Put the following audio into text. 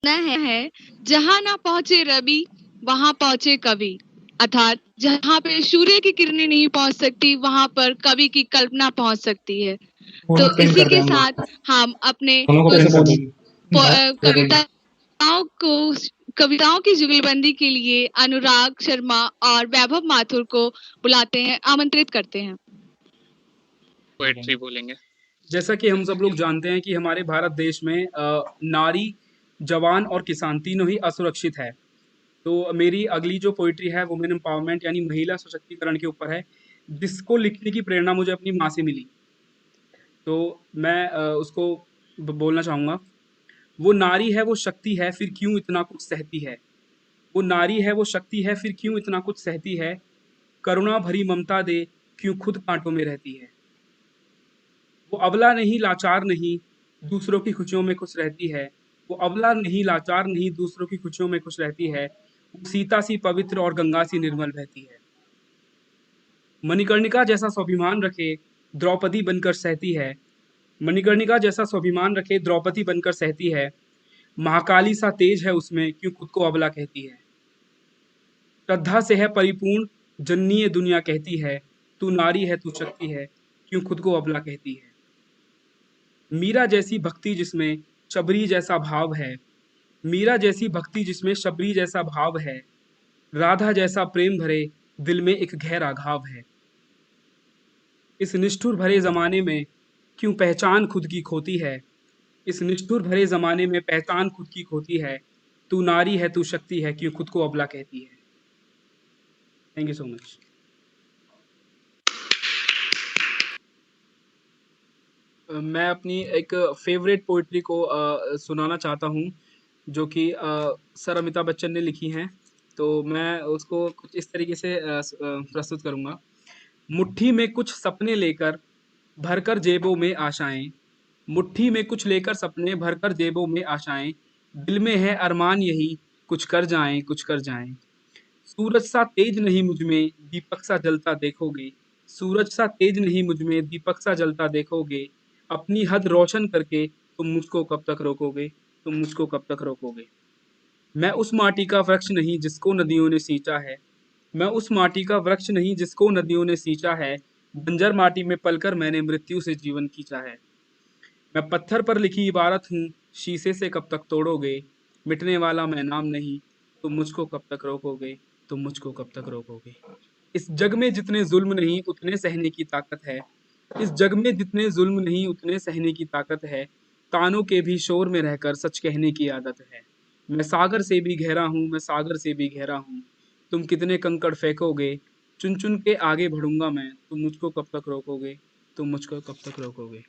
है जहाँ ना पहुंचे रवि वहां पहुंचे कवि, अर्थात जहाँ पे सूर्य की किरणें नहीं पहुंच सकती वहां पर कवि की कल्पना पहुंच सकती है। फोन तो पिन इसी कर दे के हम लोग। साथ हम अपने दोनों को पिन कर देंगे। कविताओं को कविताओं की जुगलबंदी के लिए अनुराग शर्मा और वैभव माथुर को बुलाते हैं, आमंत्रित करते हैं। पोएट्री बोलेंगे। जैसा कि हम सब लोग जानते हैं कि हमारे भारत देश में नारी, जवान और किसान तीनों ही असुरक्षित है। तो मेरी अगली जो पोइट्री है वुमेन एम्पावरमेंट यानी महिला सशक्तिकरण के ऊपर है, जिसको लिखने की प्रेरणा मुझे अपनी माँ से मिली। तो मैं उसको बोलना चाहूँगा। वो नारी है वो शक्ति है फिर क्यों इतना कुछ सहती है। वो नारी है वो शक्ति है फिर क्यों इतना कुछ सहती है। करुणा भरी ममता दे क्यों खुद कांटों में रहती है। वो अबला नहीं लाचार नहीं दूसरों की खुशियों में खुश रहती है। वो अबला नहीं लाचार नहीं दूसरों की खुशियों में खुश रहती है। वो सीता सी पवित्र और गंगा सी निर्मल बहती है। मणिकर्णिका जैसा स्वाभिमान रखे द्रौपदी बनकर सहती है। मणिकर्णिका जैसा स्वाभिमान रखे द्रौपदी बनकर सहती है। महाकाली सा तेज है उसमें क्यों खुद को अबला कहती है। श्रद्धा से है परिपूर्ण जननी ये दुनिया कहती है। तू नारी है तू शक्ति है क्यों खुद को अबला कहती है। मीरा जैसी भक्ति जिसमें शबरी जैसा भाव है। मीरा जैसी भक्ति जिसमें शबरी जैसा भाव है। राधा जैसा प्रेम भरे दिल में एक गहरा घाव है। इस निष्ठुर भरे जमाने में क्यों पहचान खुद की खोती है। इस निष्ठुर भरे जमाने में पहचान खुद की खोती है। तू नारी है तू शक्ति है क्यों खुद को अबला कहती है। Thank you so much. मैं अपनी एक फेवरेट पोइट्री को सुनाना चाहता हूँ, जो कि सर अमिताभ बच्चन ने लिखी हैं। तो मैं उसको कुछ इस तरीके से प्रस्तुत करूँगा। मुट्ठी में कुछ सपने लेकर भरकर जेबों में आशाएं। मुट्ठी में कुछ लेकर सपने भरकर जेबों में आशाएं। दिल में है अरमान यही कुछ कर जाएं कुछ कर जाएं। सूरज सा तेज नहीं मुझ में दीपक सा जलता देखोगे। सूरज सा तेज नहीं मुझ में दीपक सा जलता देखोगे। अपनी हद रोशन करके तुम मुझको कब तक रोकोगे। तुम मुझको कब तक रोकोगे। मैं उस माटी का वृक्ष नहीं जिसको नदियों ने सींचा है। मैं उस माटी का वृक्ष नहीं जिसको नदियों ने सींचा है। बंजर माटी में पलकर मैंने मृत्यु से जीवन खींचा है। मैं पत्थर पर लिखी इबारत हूँ शीशे से कब तक तोड़ोगे। मिटने वाला मैं नाम नहीं तुम मुझको कब तक रोकोगे। तुम मुझको कब तक रोकोगे। इस जग में जितने जुल्म नहीं उतने सहने की ताकत है। इस जग में जितने जुल्म नहीं उतने सहने की ताकत है। तानों के भी शोर में रहकर सच कहने की आदत है। मैं सागर से भी गहरा हूँ मैं सागर से भी गहरा हूँ। तुम कितने कंकड़ फेंकोगे चुन चुन के आगे बढ़ूंगा मैं। तुम मुझको कब तक रोकोगे तुम मुझको कब तक रोकोगे।